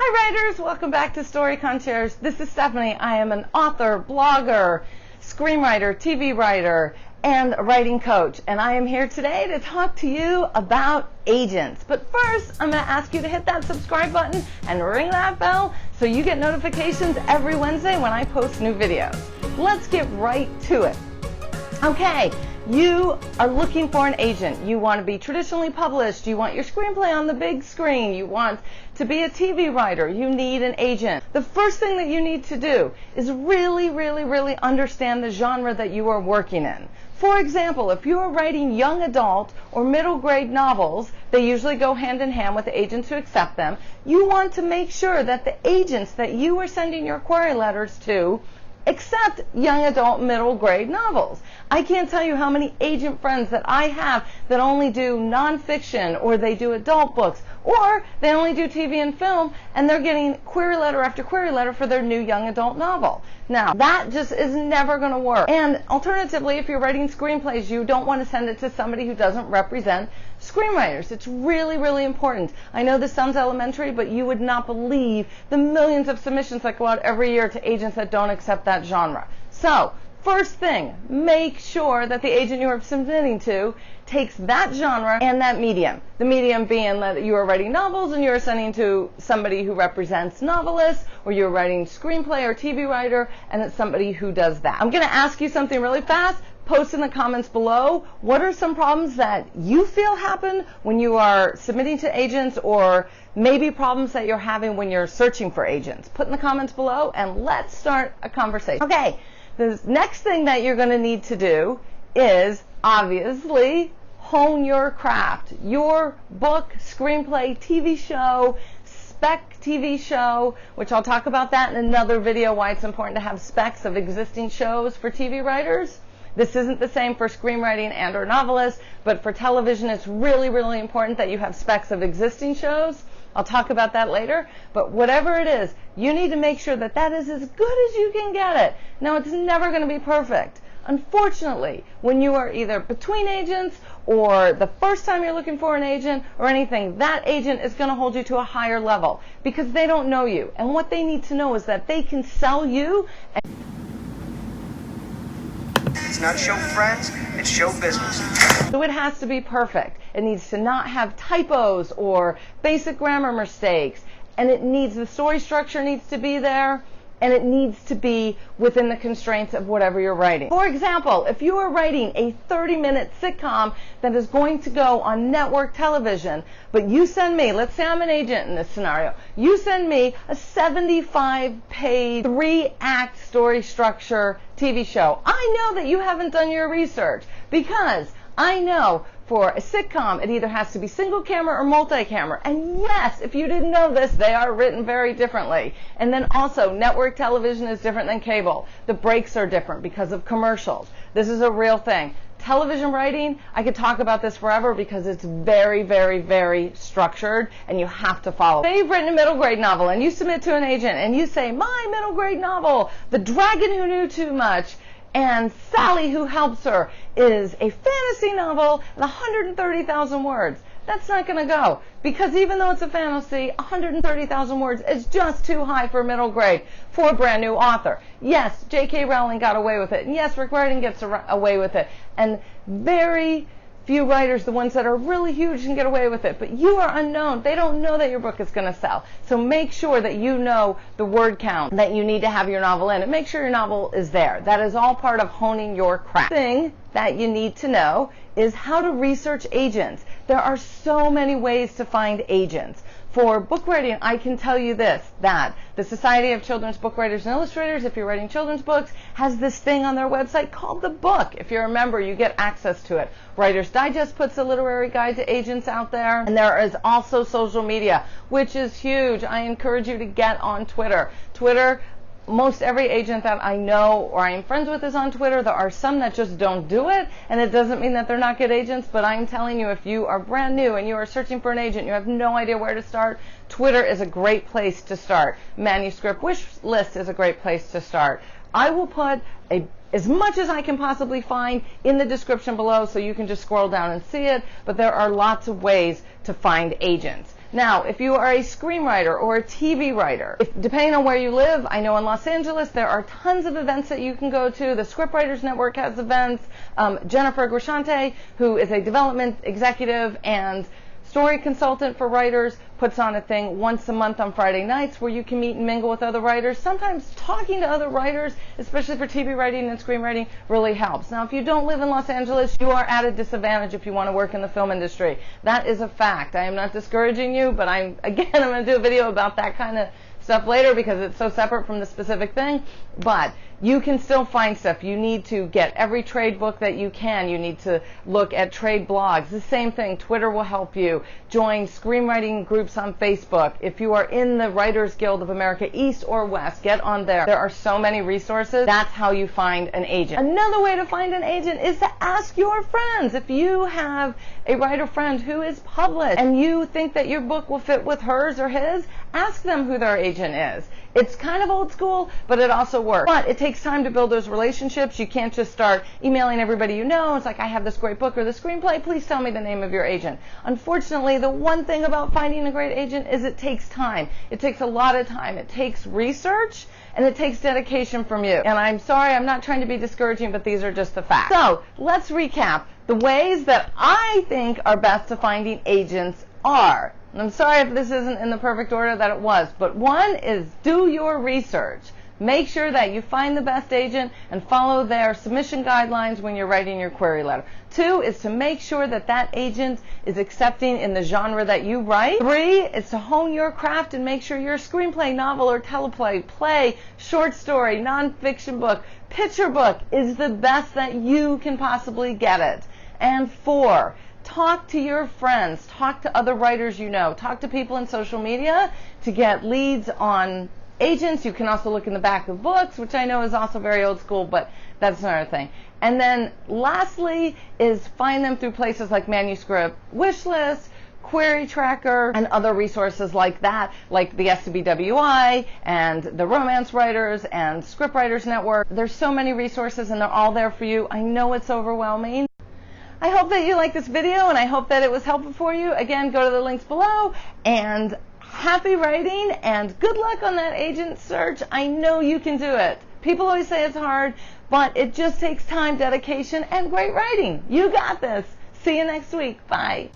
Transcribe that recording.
Hi writers, welcome back to Story Concierge. This is Stephanie. I am an author, blogger, screenwriter, TV writer, and a writing coach. And I am here today to talk to you about agents. But first, I'm going to ask you to hit that subscribe button and ring that bell so you get notifications every Wednesday when I post new videos. Let's get right to it. Okay. You are looking for an agent. You want to be traditionally published. You want your screenplay on the big screen. You want to be a TV writer. You need an agent. The first thing that you need to do is really understand the genre that you are working in. For example, if you are writing young adult or middle grade novels, they usually go hand in hand with the agents who accept them. You want to make sure that the agents that you are sending your query letters to accept young adult middle grade novels. I can't tell you how many agent friends that I have that only do nonfiction, or they do adult books, or they only do TV and film, and they're getting query letter after query letter for their new young adult novel. Now, that just is never going to work. And alternatively, if you're writing screenplays, you don't want to send it to somebody who doesn't represent screenwriters. It's really important. I know this sounds elementary, but you would not believe the millions of submissions that go out every year to agents that don't accept that genre. So, first thing, make sure that the agent you are submitting to takes that genre and that medium. The medium being that you are writing novels and you're sending to somebody who represents novelists, or you're writing screenplay or TV writer and it's somebody who does that. I'm going to ask you something really fast. Post in the comments below, what are some problems that you feel happen when you are submitting to agents, or maybe problems that you're having when you're searching for agents? Put in the comments below and let's start a conversation. Okay, the next thing that you're going to need to do is obviously hone your craft. Your book, screenplay, TV show, spec TV show, which I'll talk about that in another video, why it's important to have specs of existing shows for TV writers. This isn't the same for screenwriting and or novelists, but for television it's really important that you have specs of existing shows. I'll talk about that later, but whatever it is, you need to make sure that that is as good as you can get it. Now, it's never going to be perfect. Unfortunately, when you are either between agents or the first time you're looking for an agent or anything, that agent is going to hold you to a higher level because they don't know you. And what they need to know is that they can sell you. It's not show friends, it's show business. So it has to be perfect. It needs to not have typos or basic grammar mistakes, and the story structure needs to be there, and it needs to be within the constraints of whatever you're writing. For example, if you are writing a 30-minute sitcom that is going to go on network television, but you send me, let's say I'm an agent in this scenario, you send me a 75-page, 3-act story structure TV show. I know that you haven't done your research, because I know for a sitcom, it either has to be single camera or multi-camera. And yes, if you didn't know this, they are written very differently. And then also, network television is different than cable. The breaks are different because of commercials. This is a real thing. Television writing, I could talk about this forever because it's very structured and you have to follow. Say you've written a middle grade novel and you submit to an agent and you say, my middle grade novel, The Dragon Who Knew Too Much, and Sally Who Helps Her is a fantasy novel at 130,000 words. That's not going to go, because even though it's a fantasy, 130,000 words is just too high for middle grade for a brand new author. Yes, J.K. Rowling got away with it, and yes, Rick Riordan gets away with it, and very few writers, the ones that are really huge, can get away with it. But you are unknown. They don't know that your book is going to sell. So make sure that you know the word count that you need to have your novel in, and make sure your novel is there. That is all part of honing your craft. The thing that you need to know is how to research agents. There are so many ways to find agents. For book writing, I can tell you this, that the Society of Children's Book Writers and Illustrators, if you're writing children's books, has this thing on their website called The Book. If you're a member, you get access to it. Writer's Digest puts a literary guide to agents out there. And there is also social media, which is huge. I encourage you to get on Twitter. Twitter, most every agent that I know or I am friends with is on Twitter. There are some that just don't do it, and it doesn't mean that they're not good agents, but I'm telling you, if you are brand new and you are searching for an agent, you have no idea where to start, Twitter is a great place to start. Manuscript wish list is a great place to start. I will put as much as I can possibly find in the description below so you can just scroll down and see it, but there are lots of ways to find agents. Now, if you are a screenwriter or a TV writer, depending on where you live, I know in Los Angeles there are tons of events that you can go to. The Scriptwriters Network has events. Jennifer Grishante, who is a development executive and story consultant for writers, puts on a thing once a month on Friday nights where you can meet and mingle with other writers. Sometimes talking to other writers, especially for TV writing and screenwriting, really helps. Now, if you don't live in Los Angeles, you are at a disadvantage if you want to work in the film industry. That is a fact. I am not discouraging you, but I'm going to do a video about that kind of stuff later because it's so separate from the specific thing. But you can still find stuff. You need to get every trade book that you can. You need to look at trade blogs. The same thing. Twitter will help you. Join screenwriting groups on Facebook. If you are in the Writers Guild of America, East or West, get on there. There are so many resources. That's how you find an agent. Another way to find an agent is to ask your friends. If you have a writer friend who is published and you think that your book will fit with hers or his, ask them who their agent is. It's kind of old school, but it also works. But it takes time to build those relationships. You can't just start emailing everybody you know. It's like, I have this great book or the screenplay. Please tell me the name of your agent. Unfortunately, the one thing about finding a great agent is it takes time. It takes a lot of time. It takes research, and it takes dedication from you. And I'm sorry, I'm not trying to be discouraging, but these are just the facts. So let's recap. The ways that I think are best to finding agents are, and I'm sorry if this isn't in the perfect order that it was, but one is do your research. Make sure that you find the best agent and follow their submission guidelines when you're writing your query letter. 2 is to make sure that that agent is accepting in the genre that you write. 3 is to hone your craft and make sure your screenplay, novel, or teleplay, play, short story, nonfiction book, picture book is the best that you can possibly get it. And 4, talk to your friends, talk to other writers you know, talk to people in social media to get leads on agents. You can also look in the back of books, which I know is also very old school, but that's another thing. And then lastly is find them through places like Manuscript Wishlist, Query Tracker, and other resources like that, like the SCBWI and the Romance Writers and Scriptwriters Network. There's so many resources and they're all there for you. I know it's overwhelming. I hope that you liked this video and I hope that it was helpful for you. Again, go to the links below, and happy writing and good luck on that agent search. I know you can do it. People always say it's hard, but it just takes time, dedication, and great writing. You got this. See you next week. Bye.